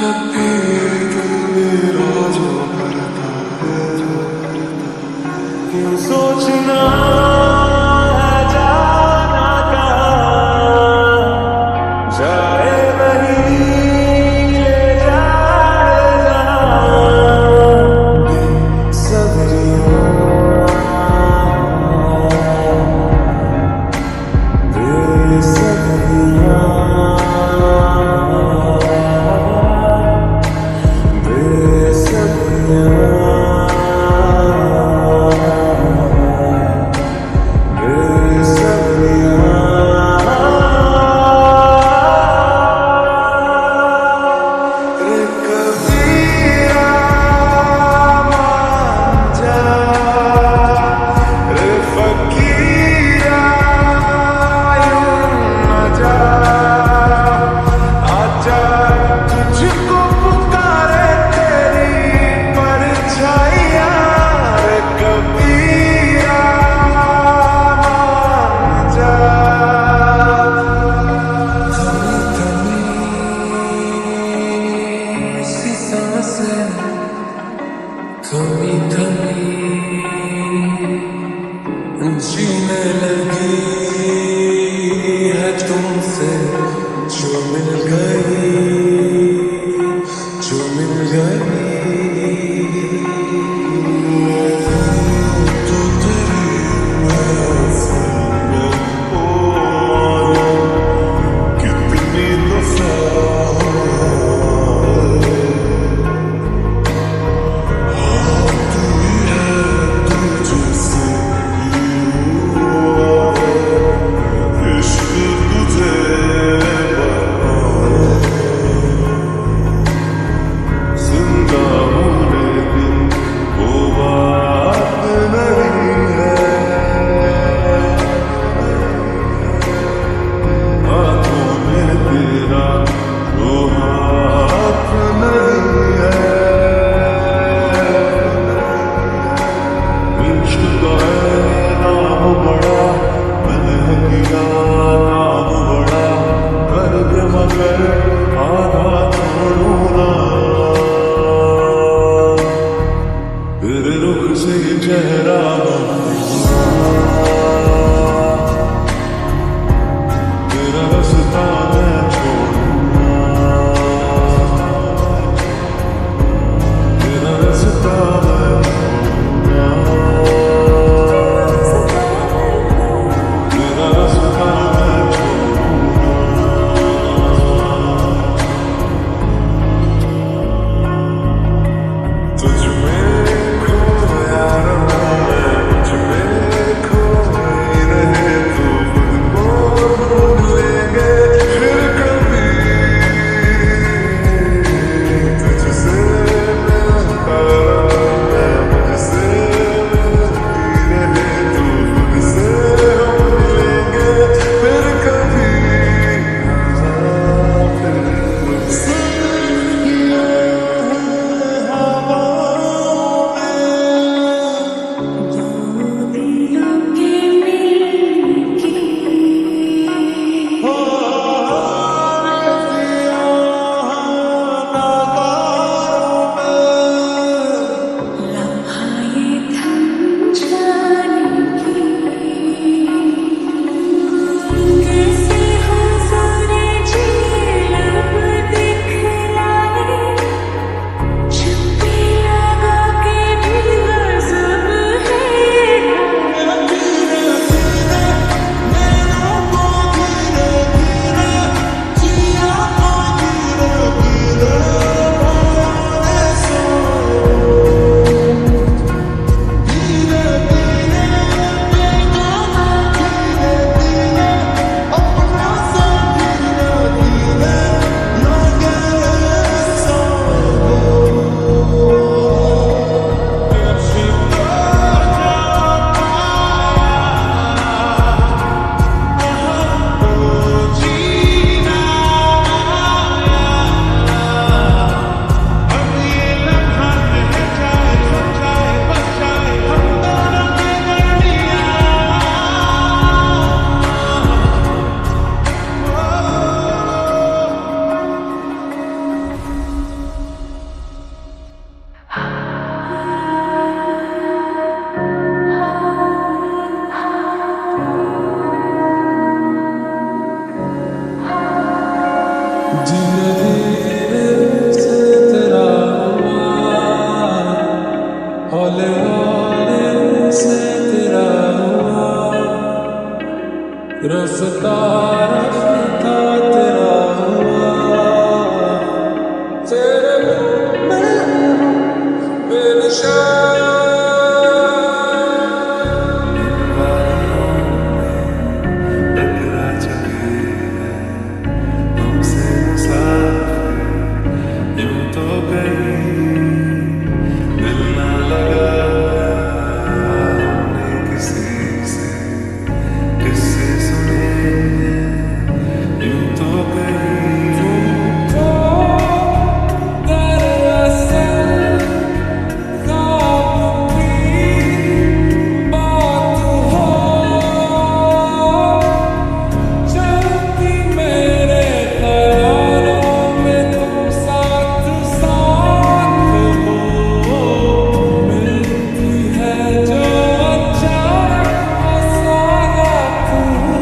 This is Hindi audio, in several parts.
कभी दिल मेरा जो करता है, क्यों सोचना है जाना कहाँ, जाए नहीं ले जाए जहाँ, बेसब्रियाँ थमी थमी जीने लगी है तुमसे, जो मिल गई, जो मिल गई। तो तेरी महफिल में ओ कितनी दफा चेहरा तेरा रास्ता मैं छोड़ूंगा, तेरा रास्ता मैं छोड़ूंगा, तेरा रास्ता मैं छोड़ूंगा। धीरे धीरे से तेरा हुआ, हौले हौले से तेरा हुआ, रफ्ता रफ्ता तेरा हुआ, तेरे बिन मैं बेनिशान। टकरा चुके हमसे मुसाफिर, यूं तो कहीं दिल ना लगाया हमने किसी से, किससे सुने यूं तो कहीं तुमको दरअसल ख्वाब की बात हो, चलती मेरे ख्यालों में तुम साथ साथ हो, मिलती है जो अचानक अचानक हो।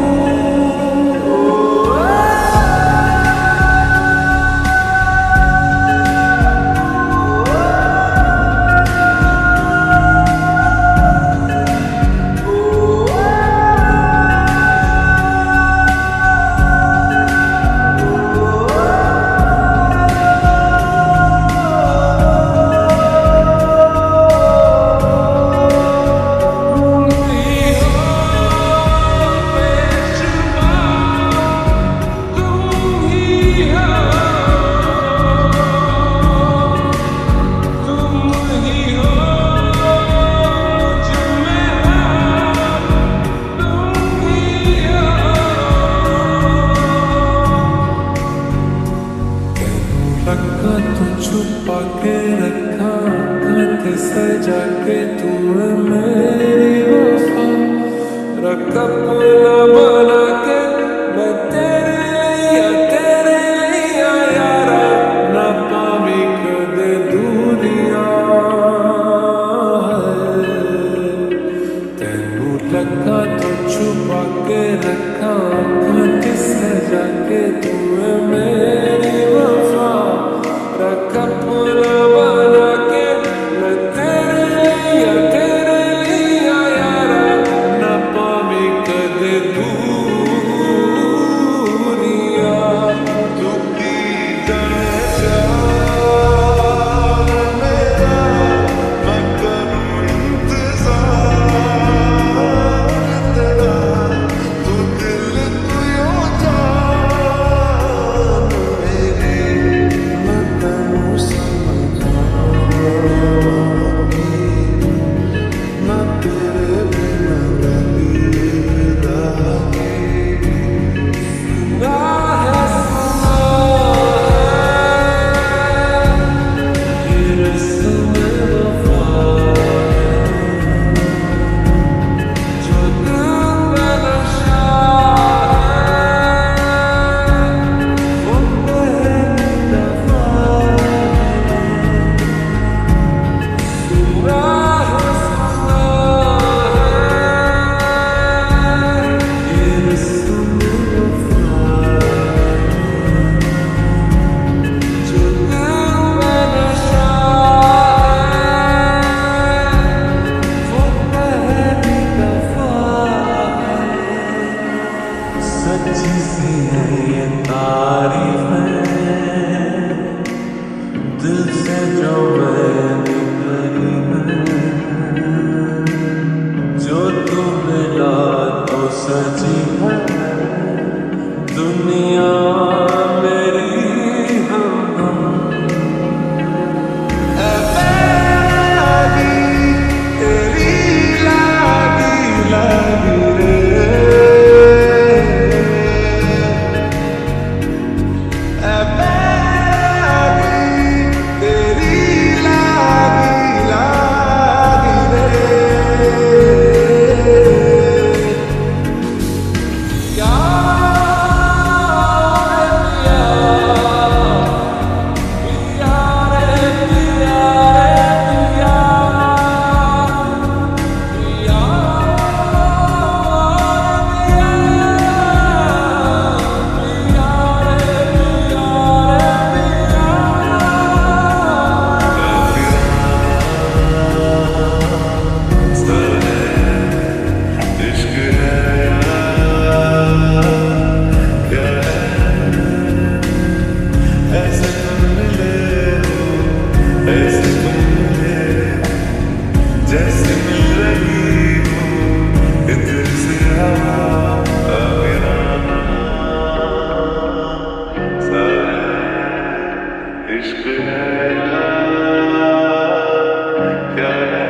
रखा तो छुपा के रखा, कांटे सजा के तुम्हें मेरी वफा, रखा अपना बना के मैं तेरे लिया यारा, ना पावी कदे दूरियां तेनू लगा तो छुपा के रखा, कांटे सजा के तुम्हें मेरी वफा, रखा अपना बना के मैं तेरे लिया यारा, ना पावी कदे दूरियां। इश्क है क्या है।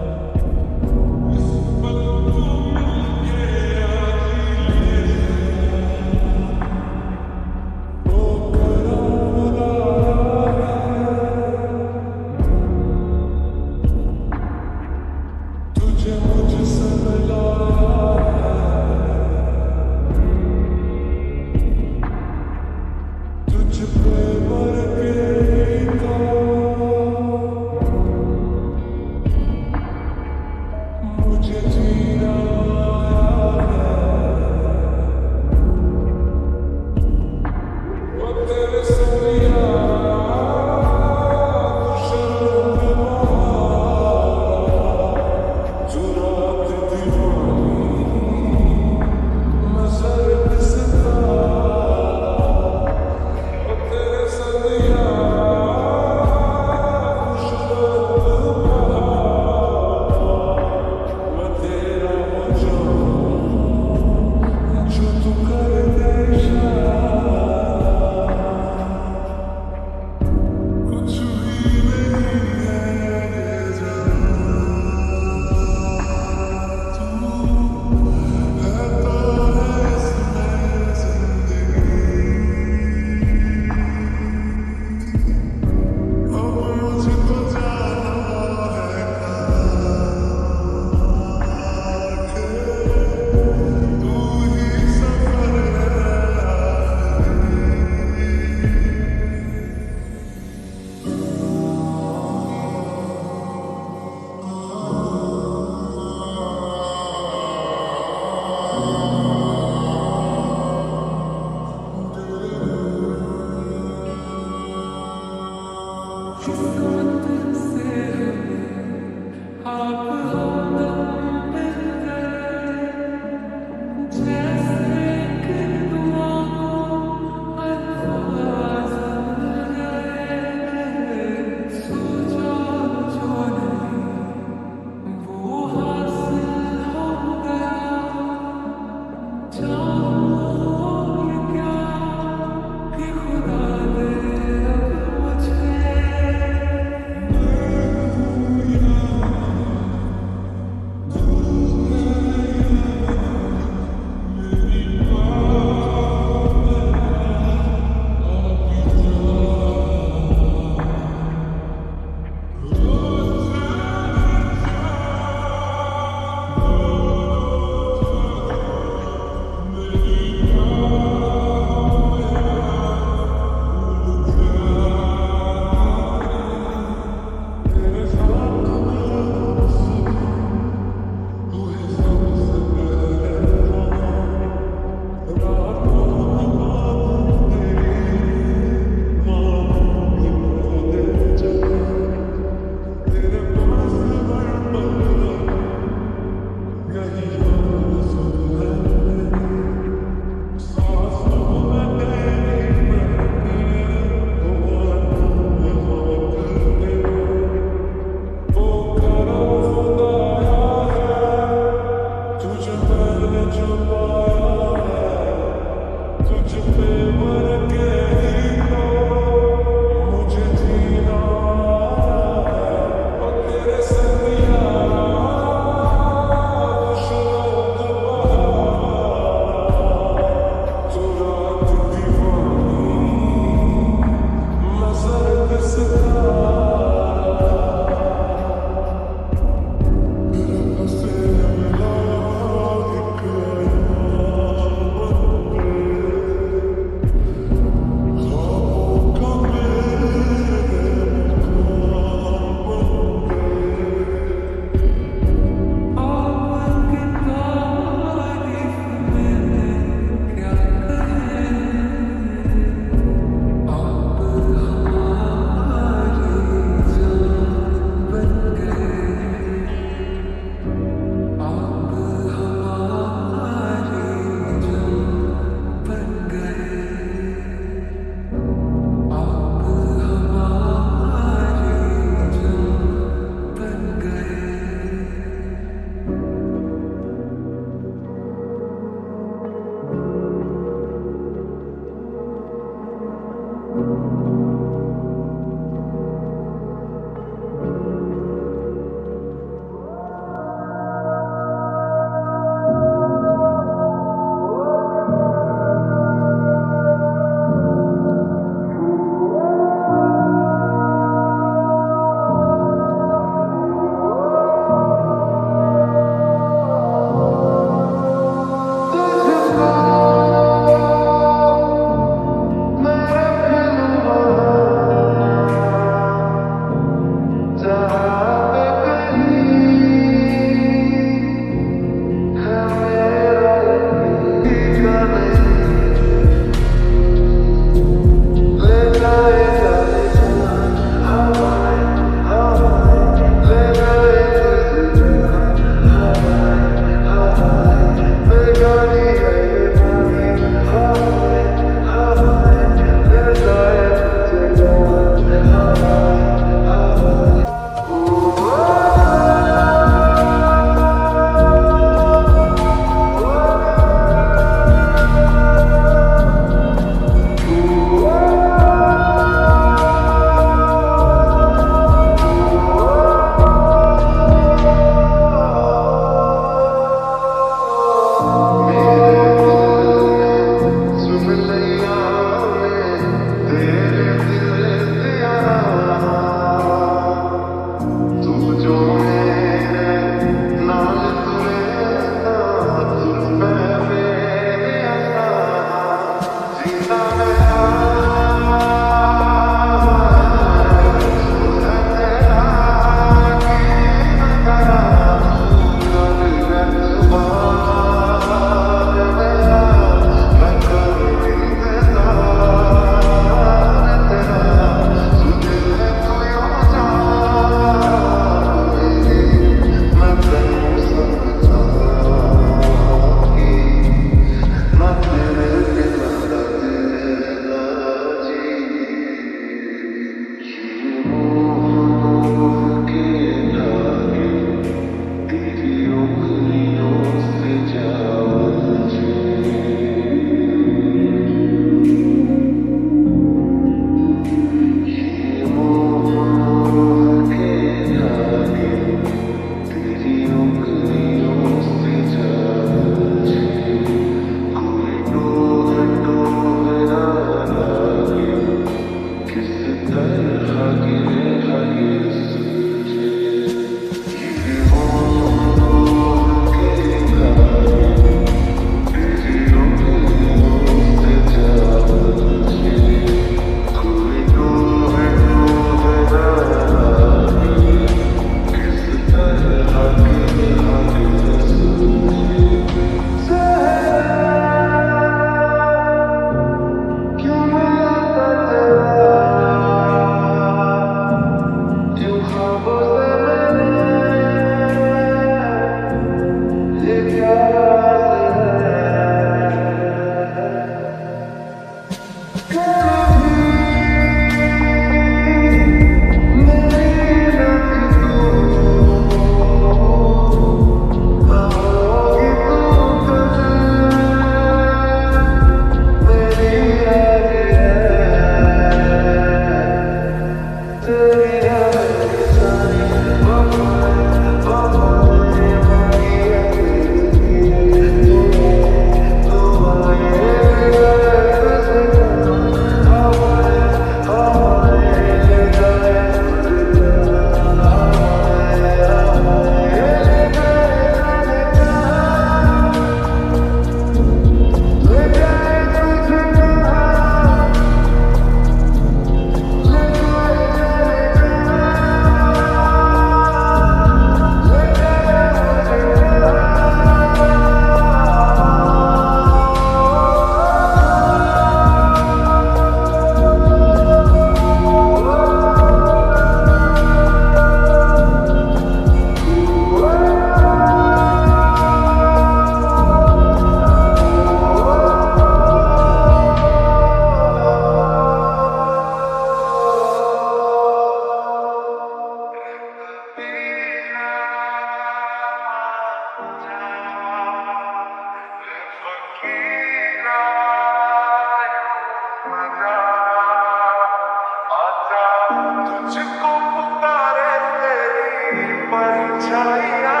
तुझको पुकारे तेरी परछाइयाँ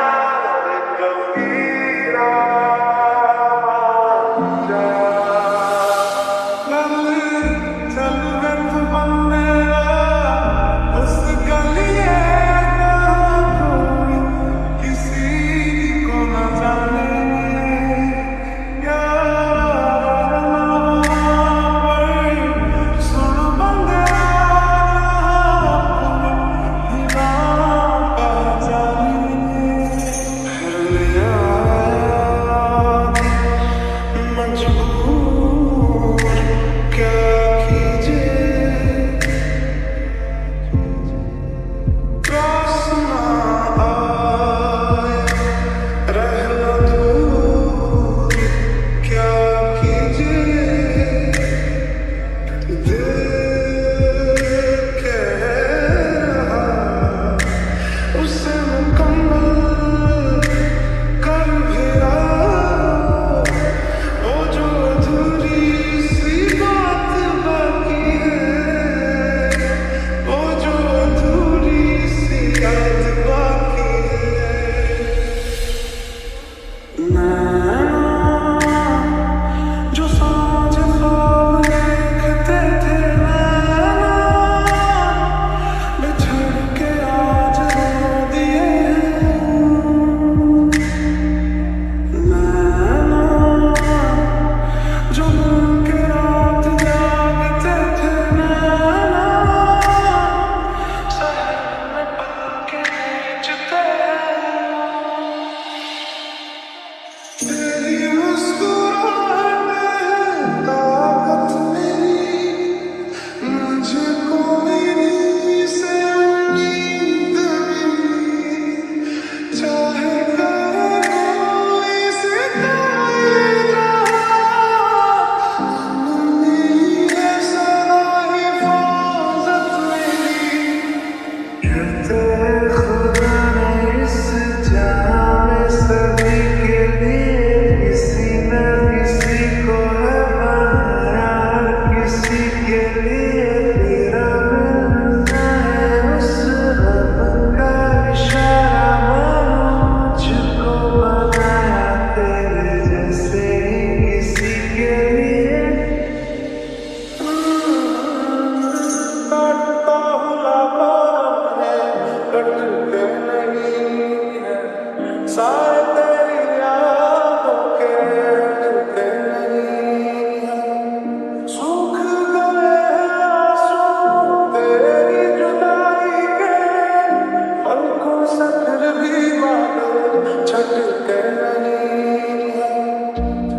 कबीरा जा चल व्यर्थ बनने उस गलिए का कोई किसी को न जाने सुन बंदे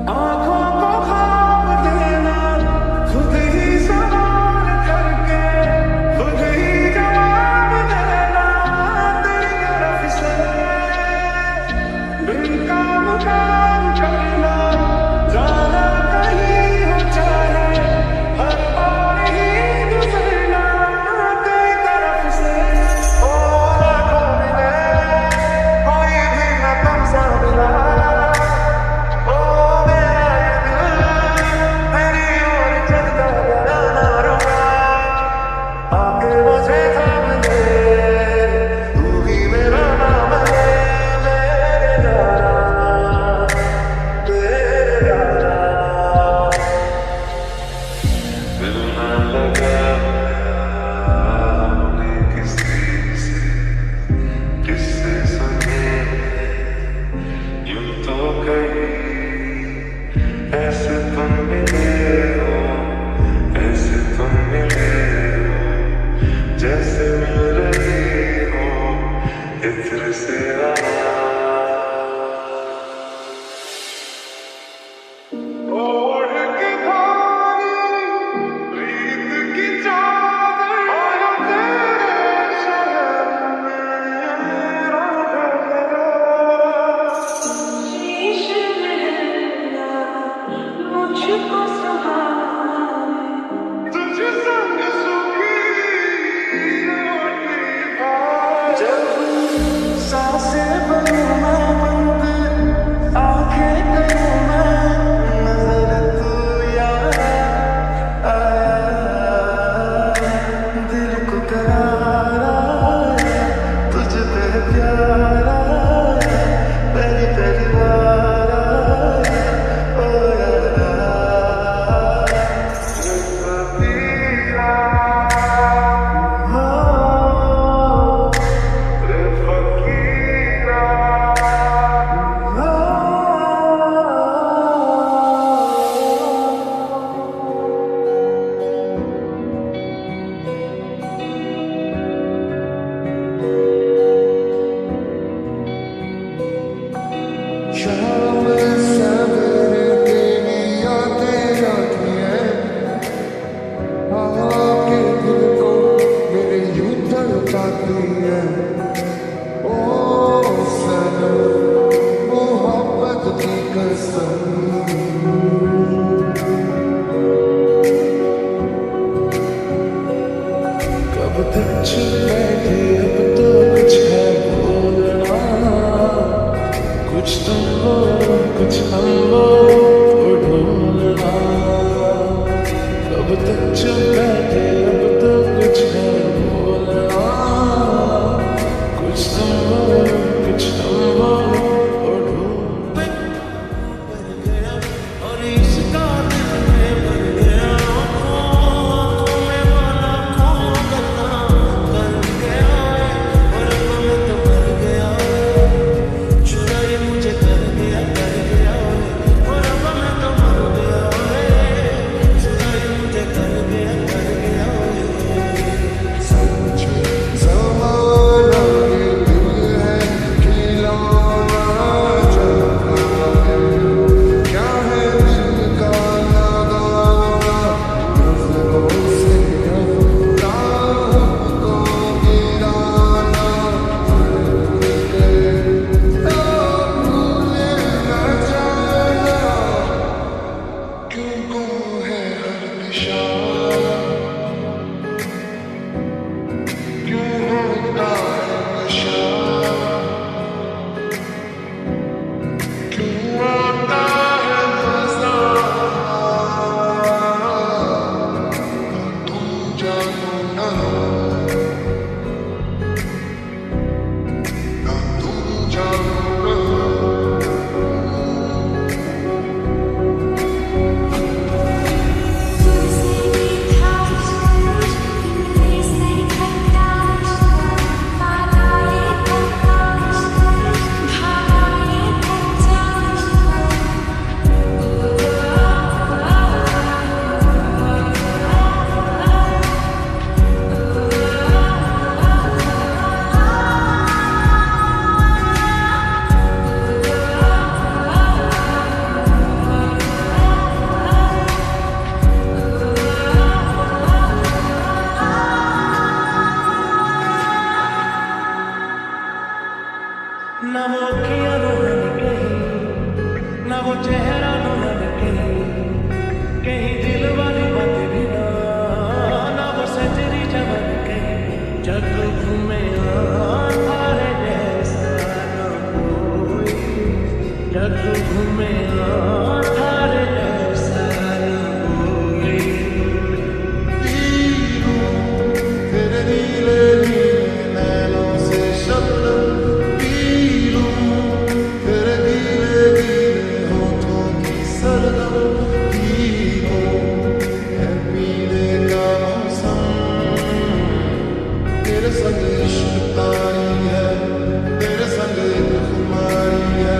आंखों को ख्वाब देना, खुद ही सवाल करके खुद ही जवाब देना, तेरी तरफ से बिन काम करना, जाना कहीं हो चाहे हर बार ही गुजरना, तेरी तरफ से ओ लाखों मिले कोई भी न तुमसा मिला, ओ मेरा ये दिल तेरी ओर चलता गया ना रुका, आके मुझे थाम ले, तू ही मेरा नाम है, मेरे यारा, मेरे यारा। दिल ना लगा हमने किसी से, किससे सुने यूं तो कहीं ऐसे तुम मिले हो, ऐसे तुम मिले हो, जैसे मिल रही हो इत्र से ओढ़ के धारी प्रीत की चादर, आया तेरे शहर में राह लगा, शीश मेरा मुझको संभाले, तुझ संग सुखी रोटी खाए, जब सांसें बनूं मैं बंद, आंखें करूं मैं नजर, तू यार आया, दिल को करार आया, तुझ पे प्यार आया, पहली पहली बार आया, ओ यारा, फकीरा, हो रे फकीरा। ना वो अखियां रोहन कहीं, ना वो चेहरा रोहन कहीं, कहीं दिल वाली बात भी ना वो सजरी जवन कहीं। जग घूमे थारे जैसा न कोई, जग घूमे थारे जैसा न कोई। तेरे नीले नीले नैनों से शबनम पी लूं, तेरे गीले गीले होठों की सरगम पी लूं। है पीने का मौसम, तेरे संग इश्क तारी है, तेरे संग एक खुमारी है,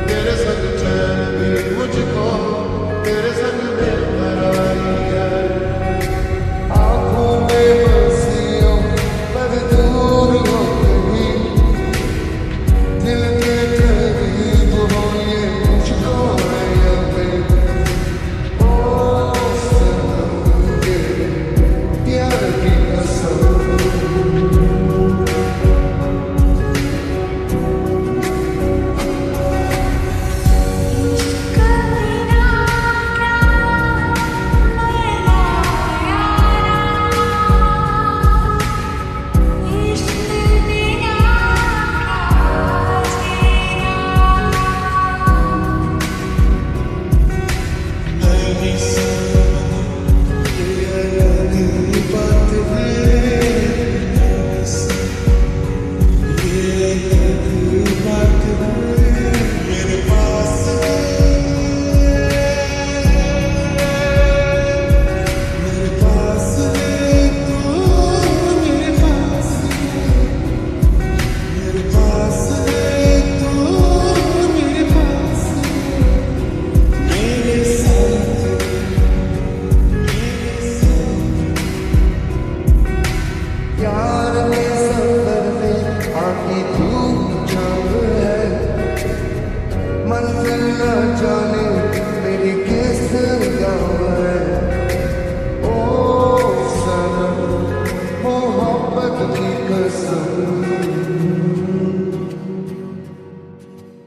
तेरे संग चैन भी मुझको, तेरे संग बेकरारी है। आँखों में बंसियों पर दूर हो कहीं, दिल के करीब हो ये मुझको है यकीन। ओ सनम के प्यार की कसम, इश्क बिना क्या मेरा यारा, इश्क बिना क्या जीना। नई सनम ये अलग बात है, ये अलग बात है। मेरे पास मेरे पास है तू, मेरे पास मेरे पास है तू, मेरे पास मेरे साथ प्यार में सफर में आखी धूप छाव है, मंजिल न जाने मेरी किस गाँव है। ओ सनम मोहब्बत की कसम,